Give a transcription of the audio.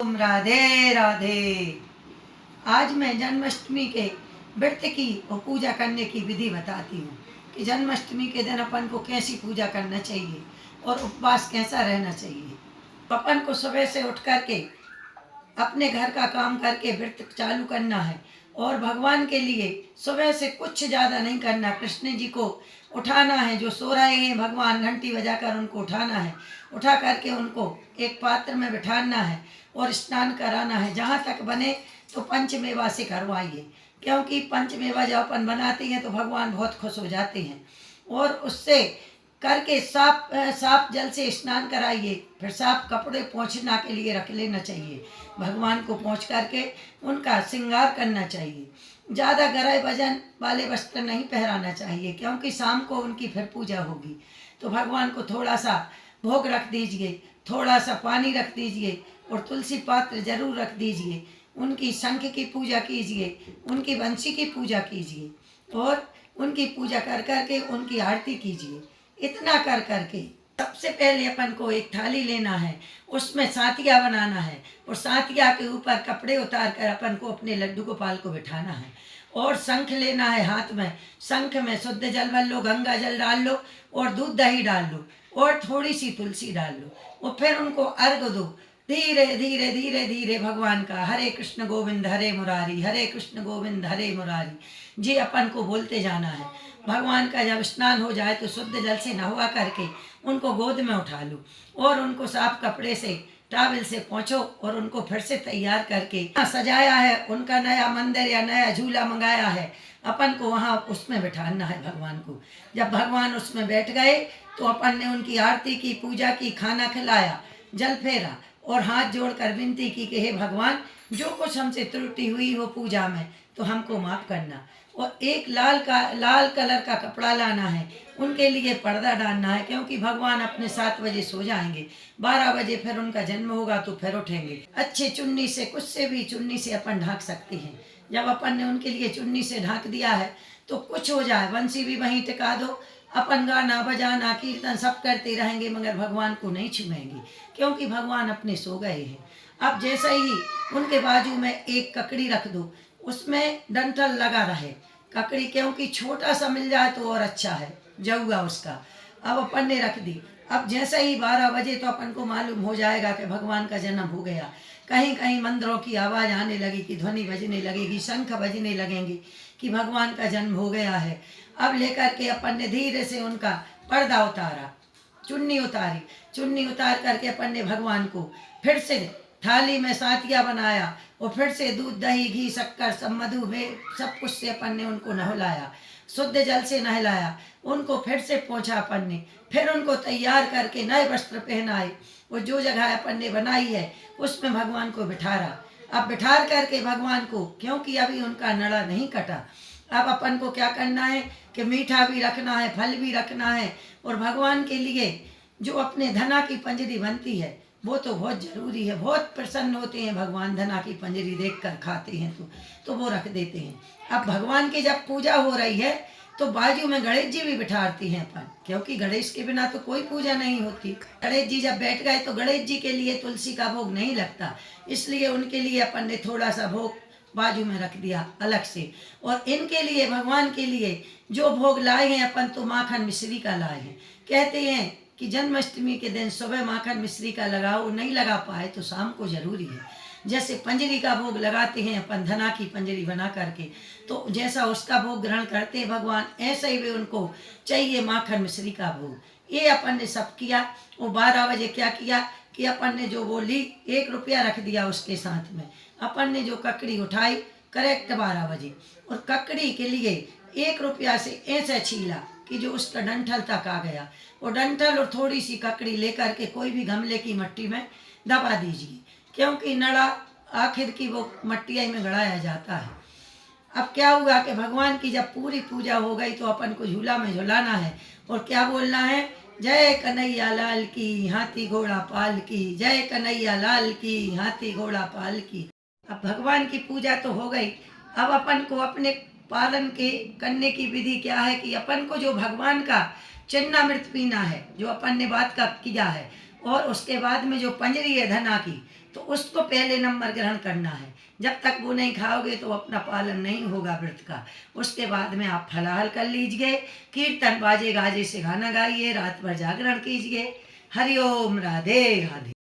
राधे राधे। आज मैं जन्माष्टमी के व्रत की और पूजा करने की विधि बताती हूँ कि जन्माष्टमी के दिन अपन को कैसी पूजा करना चाहिए और उपवास कैसा रहना चाहिए। अपन को सुबह से उठ करके अपने घर का काम करके व्रत चालू करना है और भगवान के लिए सुबह से कुछ ज़्यादा नहीं करना। कृष्ण जी को उठाना है, जो सो रहे हैं भगवान घंटी बजाकर उनको उठाना है, उठा करके उनको एक पात्र में बिठाना है और स्नान कराना है। जहाँ तक बने तो पंचमेवा से करवाइए, क्योंकि पंचमेवा जब अपन बनाते हैं तो भगवान बहुत खुश हो जाते हैं। और उससे करके साफ जल से स्नान कराइए। फिर साफ कपड़े पोंछना के लिए रख लेना चाहिए। भगवान को पोंछ करके उनका श्रृंगार करना चाहिए। ज़्यादा गहरे वजन वाले वस्त्र नहीं पहनाना चाहिए, क्योंकि शाम को उनकी फिर पूजा होगी। तो भगवान को थोड़ा सा भोग रख दीजिए, थोड़ा सा पानी रख दीजिए और तुलसी पात्र जरूर रख दीजिए। उनकी शंख की पूजा कीजिए, उनकी बंसी की पूजा कीजिए और उनकी पूजा कर करके उनकी आरती कीजिए। इतना कर करके सबसे पहले अपन को एक थाली लेना है, उसमें सातिया बनाना है और सातिया के ऊपर कपड़े उतार कर अपन को अपने लड्डू गोपाल को बिठाना है। और शंख लेना है हाथ में, शंख में शुद्ध जल भर लो, गंगा जल डाल लो और दूध दही डाल लो और थोड़ी सी तुलसी डाल लो और फिर उनको अर्घ दो। धीरे धीरे धीरे धीरे भगवान का हरे कृष्ण गोविंद हरे मुरारी, हरे कृष्ण गोविंद हरे मुरारी जी अपन को बोलते जाना है। भगवान का जब स्नान हो जाए तो शुद्ध जल से नहवा करके उनको गोद में उठा लो और उनको साफ कपड़े से टावल से पोंछो और उनको फिर से तैयार करके सजाया है, उनका नया मंदिर या नया झूला मंगाया है, अपन को वहाँ उसमें बिठाना है भगवान को। जब भगवान उसमें बैठ गए तो अपन ने उनकी आरती की, पूजा की, खाना खिलाया, जल फेरा और हाथ जोड़कर विनती की कि हे भगवान, जो कुछ हमसे त्रुटि हुई हो पूजा में तो हमको माफ़ करना। और एक लाल कलर का कपड़ा लाना है, उनके लिए पर्दा डालना है, क्योंकि भगवान अपने 7 बजे सो जाएंगे, 12 बजे फिर उनका जन्म होगा तो फिर उठेंगे। अच्छे चुन्नी से, कुछ से भी चुन्नी से अपन ढांक सकती हैं। जब अपन ने उनके लिए चुन्नी से ढांक दिया है तो कुछ हो जाए, बंसी भी वहीं टिका दो, अपन गाना बजाना कीर्तन सब करते रहेंगे मगर भगवान को नहीं छुएंगे, क्योंकि भगवान अपने सो गए हैं। अब जैसे ही उनके बाजू में एक ककड़ी रख दो, उसमें डंठल लगा रहे ककड़ी, क्योंकि छोटा सा मिल जाए तो और अच्छा है जऊगा उसका। अब अपन ने रख दी। अब जैसे ही 12 बजे तो अपन को मालूम हो जाएगा कि भगवान का जन्म हो गया। कहीं कहीं मंदिरों की आवाज़ आने लगेगी, ध्वनि बजने लगेगी, शंख बजने लगेंगे कि भगवान का जन्म हो गया है। अब लेकर के अपन ने धीरे से उनका पर्दा उतारा, चुन्नी उतारी, चुन्नी उतार करके अपन ने भगवान को फिर से थाली में सातिया बनाया और फिर से दूध दही घी शक्कर सब मधु में सब कुछ से अपन ने उनको नहलाया, शुद्ध जल से नहलाया, उनको फिर से पोंछा अपन ने, फिर उनको तैयार करके नए वस्त्र पहनाए और जो जगह अपन ने बनाई है उसमें भगवान को बिठारा। अब बिठार करके भगवान को, क्योंकि अभी उनका नड़ा नहीं कटा, अब अपन को क्या करना है कि मीठा भी रखना है, फल भी रखना है और भगवान के लिए जो अपने धना की पंजरी बनती है वो तो बहुत ज़रूरी है। बहुत प्रसन्न होते हैं भगवान धना की पंजरी देखकर, खाते हैं तो वो रख देते हैं। अब भगवान की जब पूजा हो रही है तो बाजू में गणेश जी भी बिठाती हैं अपन, क्योंकि गणेश के बिना तो कोई पूजा नहीं होती। गणेश जी जब बैठ गए तो गणेश जी के लिए तुलसी का भोग नहीं लगता, इसलिए उनके लिए अपन ने थोड़ा सा भोग बाजू में रख दिया अलग से। और इनके लिए, भगवान के लिए जो भोग लाए हैं अपन तो माखन मिश्री का लाए हैं। कहते हैं कि जन्माष्टमी के दिन सुबह माखन मिश्री का लगाओ, नहीं लगा पाए तो शाम को जरूरी है। जैसे पंजरी का भोग लगाते हैं अपन धना की पंजरी बना करके, तो जैसा उसका भोग ग्रहण करते हैं भगवान, ऐसा ही वे उनको चाहिए माखन मिश्री का भोग। ये अपन ने सब किया। और 12 बजे क्या किया कि अपन ने जो वो ली, 1 रुपया रख दिया उसके साथ में। अपन ने जो ककड़ी उठाई करेक्ट 12 बजे, और ककड़ी के लिए 1 रुपया से ऐसे छीला कि जो उसका डंठल तक आ गया। और डंठल और थोड़ी सी ककड़ी लेकर के कोई भी गमले की मिट्टी में दबा दीजिए, क्योंकि नड़ा आखिर की वो मट्टिया में गड़ाया जाता है। अब क्या हुआ कि भगवान की जब पूरी पूजा हो गई तो अपन को झूला में झुलाना है और क्या बोलना है, जय कन्हैया लाल की हाथी घोड़ा पाल की, जय कन्हैया लाल की हाथी घोड़ा पाल की। अब भगवान की पूजा तो हो गई। अब अपन को अपने पालन के करने की विधि क्या है कि अपन को जो भगवान का चिन्नामृत पीना है, जो अपन ने बात का किया है, और उसके बाद में जो पंजरी है धना की, तो उसको पहले नंबर ग्रहण करना है। जब तक वो नहीं खाओगे तो अपना पालन नहीं होगा व्रत का। उसके बाद में आप फलाहार कर लीजिए, कीर्तन बाजे गाजे से गाना गाइए, रात भर जागरण कीजिए। हरिओम, राधे राधे।